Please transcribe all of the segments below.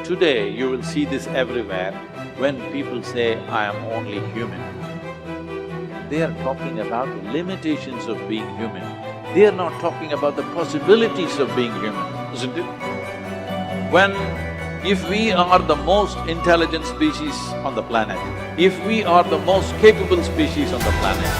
Today, you will see this everywhere when people say, I am only human. They are talking about the limitations of being human. They are not talking about the possibilities of being human, isn't it? If we are the most intelligent species on the planet, if we are the most capable species on the planet,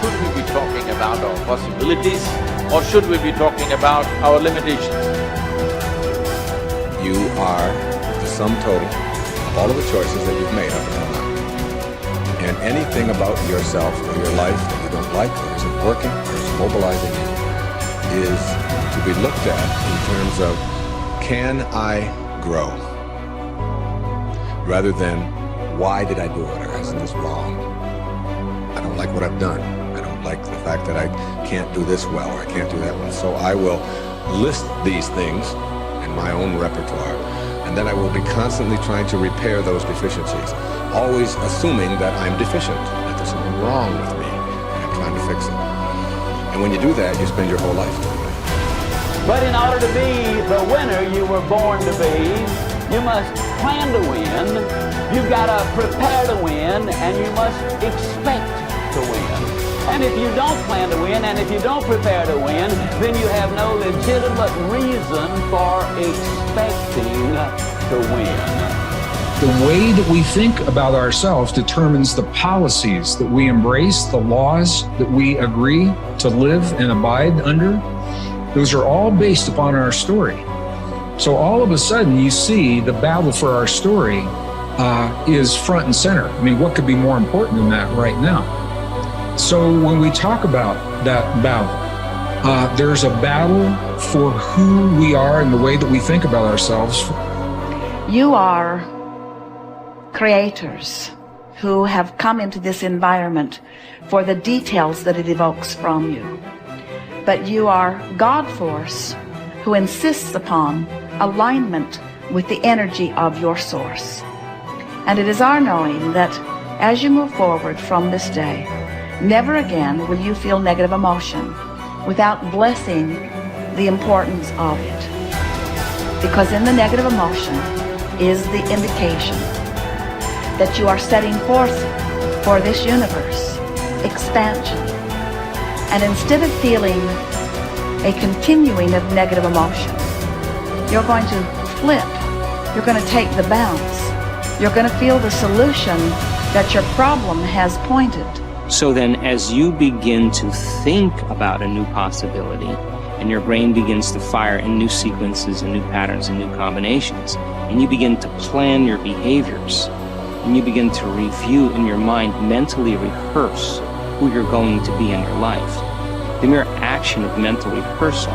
should we be talking about our possibilities or should we be talking about our limitations? You are the sum total of all of the choices that you've made up until now. And anything about yourself or your life that you don't like or isn't working or is mobilizing you is to be looked at in terms of, can I grow? Rather than, why did I do it, or isn't this wrong? I don't like what I've done. I don't like the fact that I can't do this well or I can't do that well. So I will list these things in my own repertoire, and then I will be constantly trying to repair those deficiencies, always assuming that I'm deficient, that there's something wrong with me, and I'm trying to fix it. And when you do that, you spend your whole life doing that. But in order to be the winner you were born to be, you must plan to win, you've got to prepare to win, and you must expect to win. And if you don't plan to win, and if you don't prepare to win, then you have no legitimate reason for expecting to win. The way that we think about ourselves determines the policies that we embrace, the laws that we agree to live and abide under. Those are all based upon our story. So all of a sudden you see the battle for our story is front and center. I mean, what could be more important than that right now? So when we talk about that battle, there's a battle for who we are and the way that we think about ourselves. You are creators who have come into this environment for the details that it evokes from you. But you are God force who insists upon alignment with the energy of your source. And it is our knowing that as you move forward from this day, never again will you feel negative emotion without blessing the importance of it. Because in the negative emotion is the indication that you are setting forth for this universe expansion. And instead of feeling a continuing of negative emotion, you're going to flip. You're going to take the bounce. You're going to feel the solution that your problem has pointed. So then as you begin to think about a new possibility, and your brain begins to fire in new sequences and new patterns and new combinations, and you begin to plan your behaviors, and you begin to review in your mind, mentally rehearse who you're going to be in your life, the mere action of mental rehearsal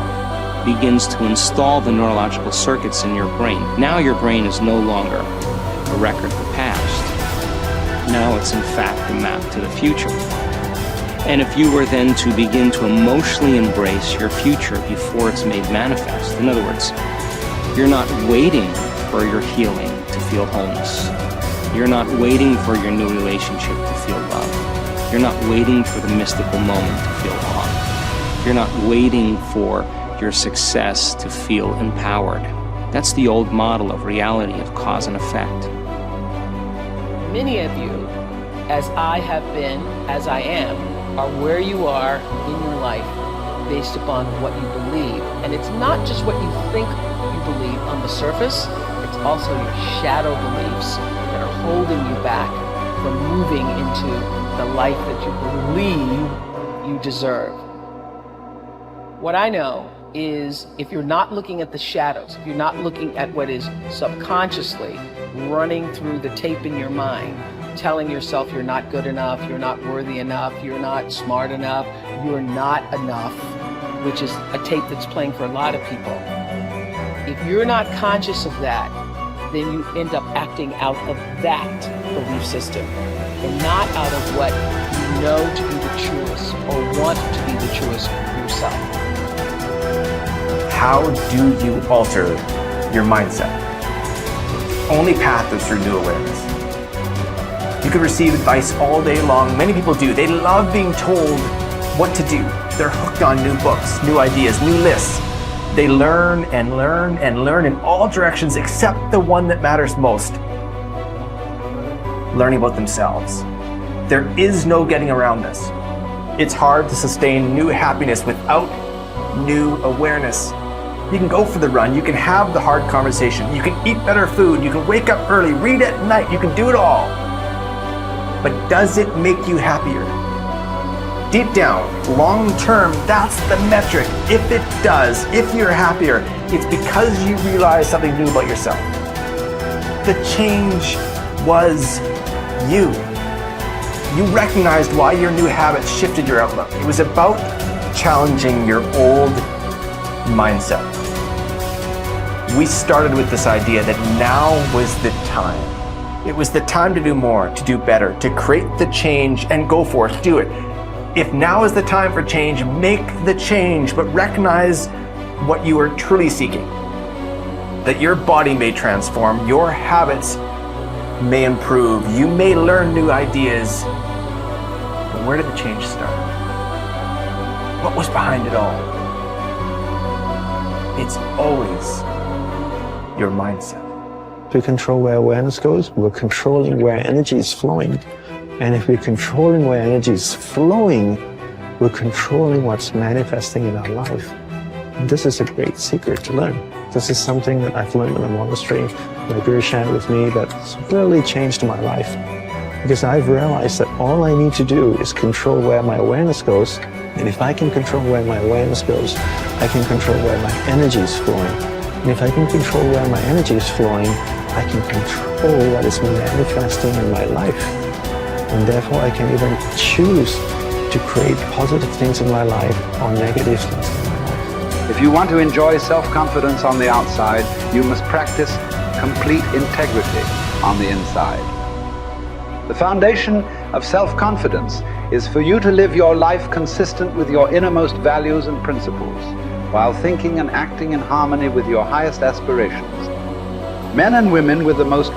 begins to install the neurological circuits in your brain. Now your brain is no longer a record of the past. Now it's in fact a map to the future. And if you were then to begin to emotionally embrace your future before it's made manifest, in other words, you're not waiting for your healing to feel wholeness. You're not waiting for your new relationship to feel love. You're not waiting for the mystical moment to feel awe. You're not waiting for your success to feel empowered. That's the old model of reality, of cause and effect. Many of you, as I have been, as I am, are where you are in your life based upon what you believe. And it's not just what you think you believe on the surface, it's also your shadow beliefs that are holding you back from moving into the life that you believe you deserve. What I know is if you're not looking at the shadows, if you're not looking at what is subconsciously running through the tape in your mind, telling yourself you're not good enough, you're not worthy enough, you're not smart enough, you're not enough, which is a tape that's playing for a lot of people. If you're not conscious of that, then you end up acting out of that belief system and not out of what you know to be the truest or want to be the truest for yourself. How do you alter your mindset? Only path is through new awareness. You can receive advice all day long. Many people do. They love being told what to do. They're hooked on new books, new ideas, new lists. They learn and learn and learn in all directions except the one that matters most. Learning about themselves. There is no getting around this. It's hard to sustain new happiness without new awareness. You can go for the run, you can have the hard conversation, you can eat better food, you can wake up early, read at night, you can do it all. But does it make you happier? Deep down, long term, that's the metric. If it does, if you're happier, it's because you realize something new about yourself. The change was you. You recognized why your new habits shifted your outlook. It was about challenging your old mindset. We started with this idea that now was the time. It was the time to do more, to do better, to create the change and go for it, do it. If now is the time for change, make the change, but recognize what you are truly seeking. That your body may transform, your habits may improve, you may learn new ideas, but where did the change start? What was behind it all? It's always your mindset. If we control where awareness goes, we're controlling where energy is flowing. And if we're controlling where energy is flowing, we're controlling what's manifesting in our life. And this is a great secret to learn. This is something that I've learned in the monastery. My guru shared with me that's really changed my life. Because I've realized that all I need to do is control where my awareness goes. And if I can control where my awareness goes, I can control where my energy is flowing. And if I can control where my energy is flowing, I can control what is manifesting in my life. And therefore I can even choose to create positive things in my life or negative things in my life. If you want to enjoy self-confidence on the outside, you must practice complete integrity on the inside. The foundation of self-confidence is for you to live your life consistent with your innermost values and principles, while thinking and acting in harmony with your highest aspirations. Men and women with the most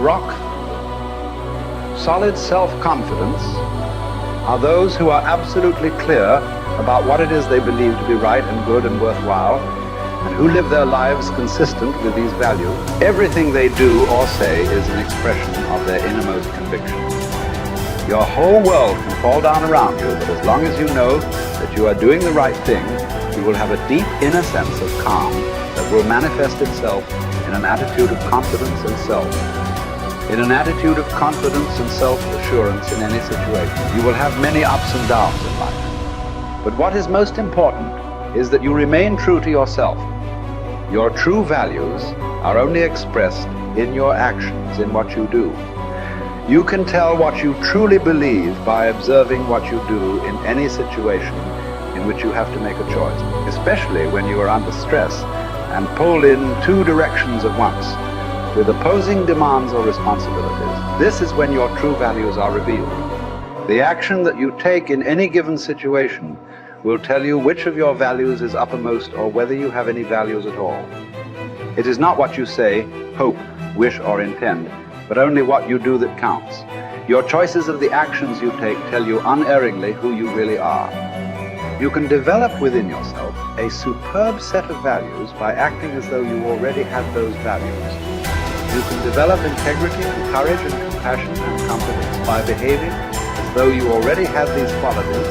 solid self-confidence are those who are absolutely clear about what it is they believe to be right and good and worthwhile, and who live their lives consistent with these values. Everything they do or say is an expression of their innermost convictions. Your whole world can fall down around you, but as long as you know that you are doing the right thing, you will have a deep inner sense of calm that will manifest itself in an attitude of confidence and self. In an attitude of confidence and self-assurance in any situation. You will have many ups and downs in life. But what is most important is that you remain true to yourself. Your true values are only expressed in your actions, in what you do. You can tell what you truly believe by observing what you do in any situation in which you have to make a choice, especially when you are under stress and pulled in two directions at once, with opposing demands or responsibilities. This is when your true values are revealed. The action that you take in any given situation will tell you which of your values is uppermost or whether you have any values at all. It is not what you say, hope, wish, or intend, but only what you do that counts. Your choices of the actions you take tell you unerringly who you really are. You can develop within yourself a superb set of values by acting as though you already had those values. You can develop integrity, courage, and compassion and confidence by behaving as though you already had these qualities.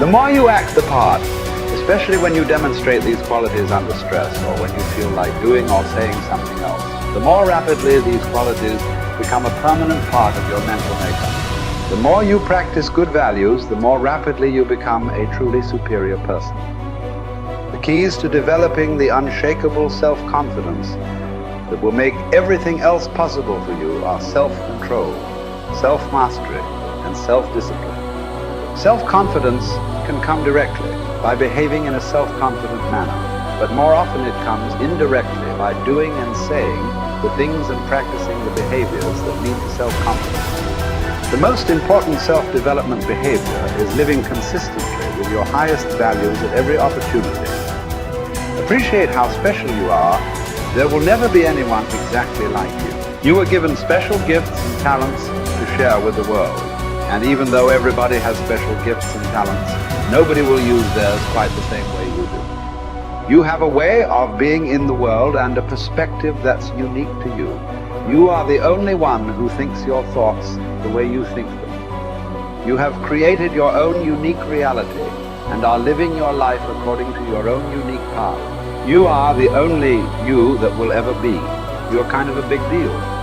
The more you act the part, especially when you demonstrate these qualities under stress or when you feel like doing or saying something else, the more rapidly these qualities become a permanent part of your mental makeup. The more you practice good values, the more rapidly you become a truly superior person. The keys to developing the unshakable self-confidence that will make everything else possible for you are self-control, self-mastery, and self-discipline. Self-confidence can come directly by behaving in a self-confident manner, but more often it comes indirectly by doing and saying the things and practicing the behaviors that lead to self-confidence. The most important self-development behavior is living consistently with your highest values at every opportunity. Appreciate how special you are. There will never be anyone exactly like you. You were given special gifts and talents to share with the world. And even though everybody has special gifts and talents, nobody will use theirs quite the same way you do. You have a way of being in the world and a perspective that's unique to you. You are the only one who thinks your thoughts the way you think them. You have created your own unique reality and are living your life according to your own unique path. You are the only you that will ever be. You're kind of a big deal.